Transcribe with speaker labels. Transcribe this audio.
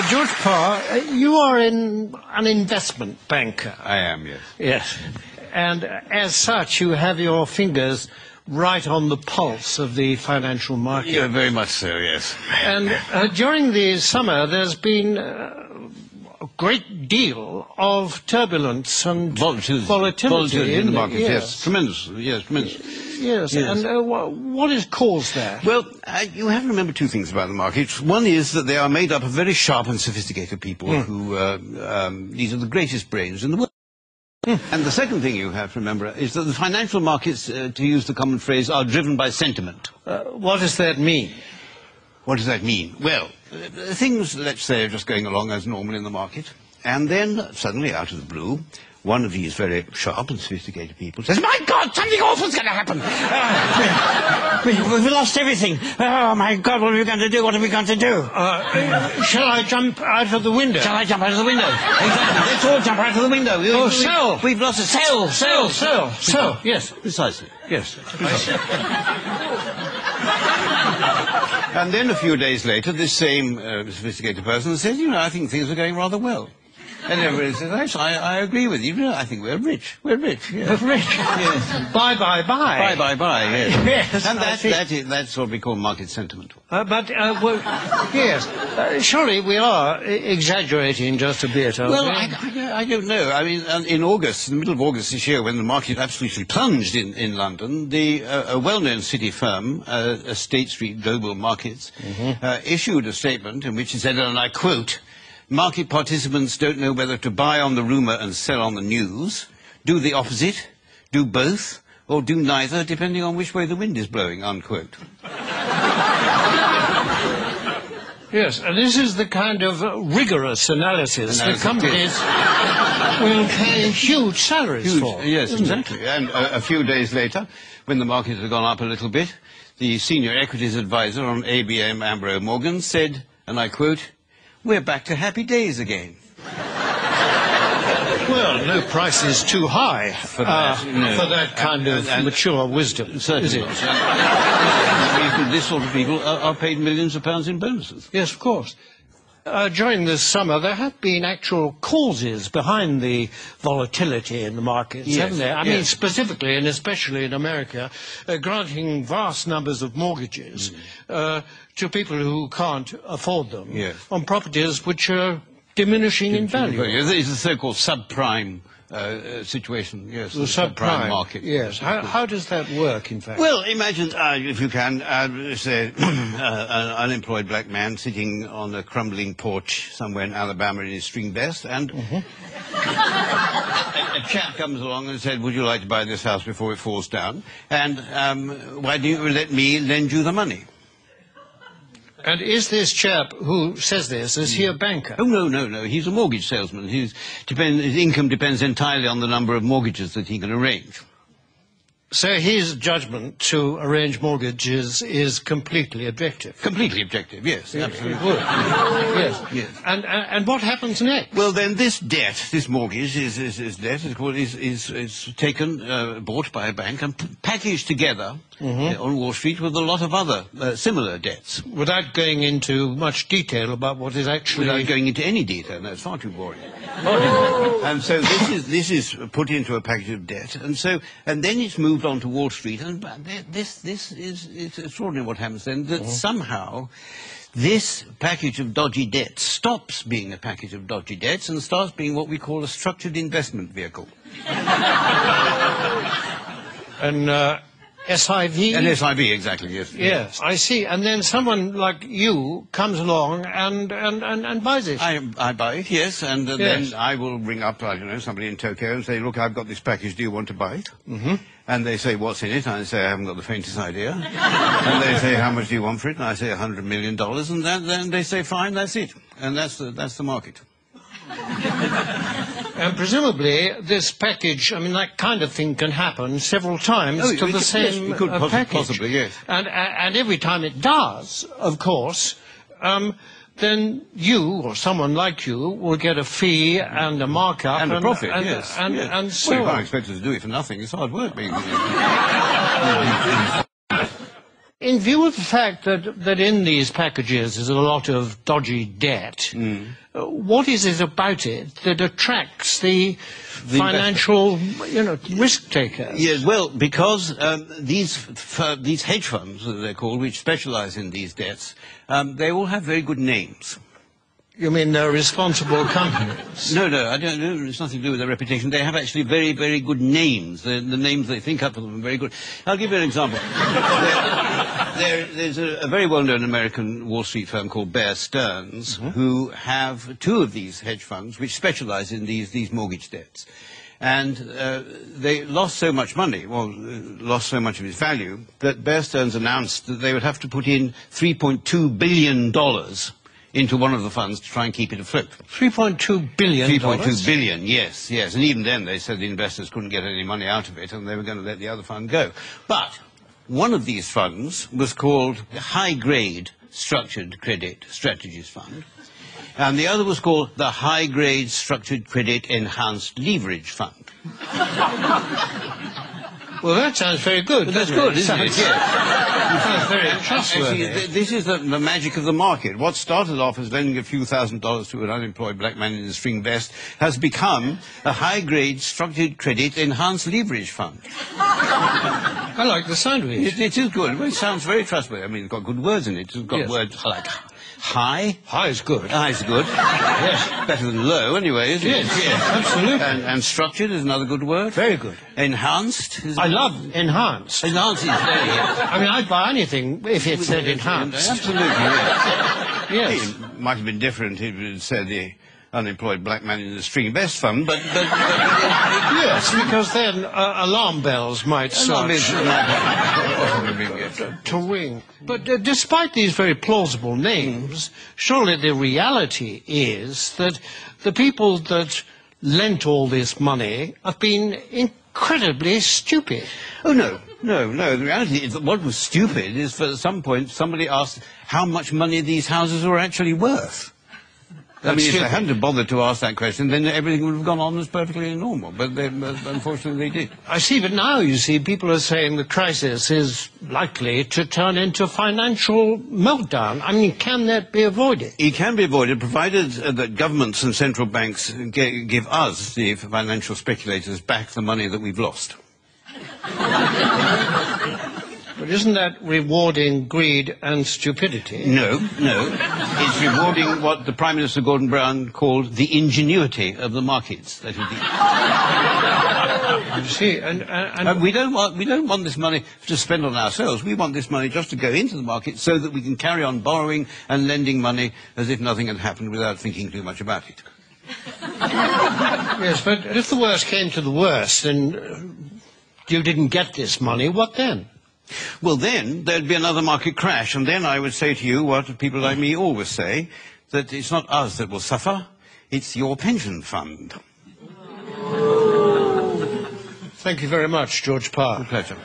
Speaker 1: George Parr, you are an investment banker.
Speaker 2: I am, yes.
Speaker 1: Yes. And as such, you have your fingers right on the pulse of the financial market.
Speaker 2: Yeah, very much so, yes.
Speaker 1: And during the summer, there's been a great deal of turbulence and volatility
Speaker 2: in the market, yes. Tremendous, yes, tremendous.
Speaker 1: Yes, and what is caused that?
Speaker 2: Well, you have to remember two things about the market. One is that they are made up of very sharp and sophisticated people who, these are the greatest brains in the world. And the second thing you have to remember is that the financial markets, to use the common phrase, are driven by sentiment.
Speaker 1: What does that mean?
Speaker 2: What does that mean? Well, things, let's say, are just going along as normal in the market, and then, suddenly, out of the blue, one of these very sharp and sophisticated people says, "My God, something awful's going to happen! We've lost everything! Oh, my God, what are we going to do? What are we going to do?"
Speaker 1: Shall I jump out of the window?
Speaker 2: Shall I jump out of the window? Exactly. Let's all jump out of the window.
Speaker 1: Oh, sell!
Speaker 2: We've lost it. Sell!
Speaker 1: Yes.
Speaker 2: Precisely.
Speaker 1: Yes.
Speaker 2: And then a few days later, this same sophisticated person says, "You know, I think things are going rather well." And everybody says, "Yes, I agree with you. I think we're rich. We're rich. Yes.
Speaker 1: Rich.
Speaker 2: Yes.
Speaker 1: Bye.
Speaker 2: Yes.
Speaker 1: Yes.
Speaker 2: And that's what we call market sentiment.
Speaker 1: Yes. Surely we are exaggerating just a bit.
Speaker 2: Well, I don't know. I mean, in August, in the middle of August this year, when the market absolutely plunged in London, a well-known city firm, State Street Global Markets, issued a statement in which it said, and I quote, "Market participants don't know whether to buy on the rumour and sell on the news, do the opposite, do both, or do neither, depending on which way the wind is blowing," unquote.
Speaker 1: Yes, and this is the kind of rigorous analysis that companies will pay huge salaries for.
Speaker 2: Yes, exactly. And a few days later, when the market had gone up a little bit, the senior equities advisor on ABM Ambrose Morgan said, and I quote, "We're back to happy days again."
Speaker 1: Well, no price is too high for that kind of mature wisdom,
Speaker 2: certainly
Speaker 1: is it?
Speaker 2: This sort of people are paid millions of pounds in bonuses.
Speaker 1: Yes, of course. During this summer, there have been actual causes behind the volatility in the markets, haven't there? I mean, specifically and especially in America, granting vast numbers of mortgages to people who can't afford them on properties which are diminishing in value.
Speaker 2: It's the so-called subprime situation, yes.
Speaker 1: The subprime
Speaker 2: market.
Speaker 1: Yes. How does that work, in fact?
Speaker 2: Well, imagine, if you can, say, an unemployed black man sitting on a crumbling porch somewhere in Alabama in his string vest, and a chap comes along and said, "Would you like to buy this house before it falls down? And why don't you let me lend you the money?"
Speaker 1: And is this chap who says this, is he a banker?
Speaker 2: Oh, no. He's a mortgage salesman. His income depends entirely on the number of mortgages that he can arrange.
Speaker 1: So his judgment to arrange mortgages is completely objective? Completely objective,
Speaker 2: yes, absolutely.
Speaker 1: Yes. And what happens next?
Speaker 2: Well, then this debt, this mortgage, is taken, bought by a bank and packaged together on Wall Street with a lot of other similar debts.
Speaker 1: Without going into much detail about what is actually...
Speaker 2: Without going into any detail, no, it's far too boring. And so this is put into a package of debt, and then it's moved on to Wall Street, and this is extraordinary what happens then, that somehow this package of dodgy debts stops being a package of dodgy debts and starts being what we call a structured investment vehicle.
Speaker 1: An SIV?
Speaker 2: An SIV, exactly, yes.
Speaker 1: Yes, I see. And then someone like you comes along and buys it.
Speaker 2: I buy it, yes, and then I will ring up, I don't know, somebody in Tokyo and say, "Look, I've got this package, do you want to buy it?" And they say, "What's in it?" And I say, "I haven't got the faintest idea." And they say, "How much do you want for it?" And I say, $100 million. And then they say, "Fine, that's it." And that's the market.
Speaker 1: And presumably this package, I mean, that kind of thing can happen several times to the same package.
Speaker 2: Possibly, yes.
Speaker 1: And every time it does, of course, then you, or someone like you, will get a fee and a markup.
Speaker 2: And a profit,
Speaker 1: yes. And so
Speaker 2: well, you can't expect us to do it for nothing. It's hard work being...
Speaker 1: In view of the fact that in these packages is a lot of dodgy debt, what is it about it that attracts the financial, risk takers?
Speaker 2: Yes, well, because these hedge funds, as they're called, which specialize in these debts, they all have very good names.
Speaker 1: You mean they're responsible companies?
Speaker 2: No, I don't know. It's nothing to do with their reputation. They have actually very, very good names. The names they think up for them are very good. I'll give you an example. There's a very well-known American Wall Street firm called Bear Stearns, who have two of these hedge funds which specialize in these mortgage debts. And they lost so much money, lost so much of its value, that Bear Stearns announced that they would have to put in $3.2 billion into one of the funds to try and keep it afloat.
Speaker 1: $3.2 billion?
Speaker 2: $3.2 billion, yes. And even then they said the investors couldn't get any money out of it and they were going to let the other fund go. But one of these funds was called the High Grade Structured Credit Strategies Fund, and the other was called the High Grade Structured Credit Enhanced Leverage Fund.
Speaker 1: Well, that sounds very good.
Speaker 2: That's good, isn't it?
Speaker 1: It sounds very trustworthy.
Speaker 2: Actually, this is the magic of the market. What started off as lending a few $1,000s to an unemployed black man in a string vest has become a high-grade structured credit enhanced leverage fund.
Speaker 1: I like the sound of it.
Speaker 2: It is good. Well, it sounds very trustworthy. I mean, it's got good words in it. It's got words like high.
Speaker 1: High is good.
Speaker 2: High is good. Yes. Better than low, anyway, isn't it?
Speaker 1: Yes, absolutely.
Speaker 2: And structured is another good word.
Speaker 1: Very good.
Speaker 2: Enhanced is...
Speaker 1: I love enhanced.
Speaker 2: Enhanced is very good.
Speaker 1: I mean, I'd buy anything if it said enhanced.
Speaker 2: Absolutely, yes.
Speaker 1: Yes.
Speaker 2: It might have been different if it said the unemployed black man in the string vest fund, but
Speaker 1: yes, because then alarm bells might start to ring. But despite these very plausible names, surely the reality is that the people that lent all this money have been incredibly stupid.
Speaker 2: Oh, no. The reality is that what was stupid is for at some point somebody asked how much money these houses were actually worth. I mean, if they hadn't bothered to ask that question, then everything would have gone on as perfectly normal. But unfortunately, they did.
Speaker 1: I see, but now, you see, people are saying the crisis is likely to turn into financial meltdown. I mean, can that be avoided?
Speaker 2: It can be avoided, provided that governments and central banks give us, the financial speculators, back the money that we've lost.
Speaker 1: But isn't that rewarding greed and stupidity?
Speaker 2: No. It's rewarding what the Prime Minister Gordon Brown called the ingenuity of the markets. That
Speaker 1: you see, and
Speaker 2: we don't want this money to spend on ourselves. We want this money just to go into the market so that we can carry on borrowing and lending money as if nothing had happened without thinking too much about it.
Speaker 1: Yes, but if the worst came to the worst and you didn't get this money, what then?
Speaker 2: Well, then there'd be another market crash, and then I would say to you what people like me always say, that it's not us that will suffer, it's your pension fund.
Speaker 1: Thank you very much, George Parr.
Speaker 2: A pleasure.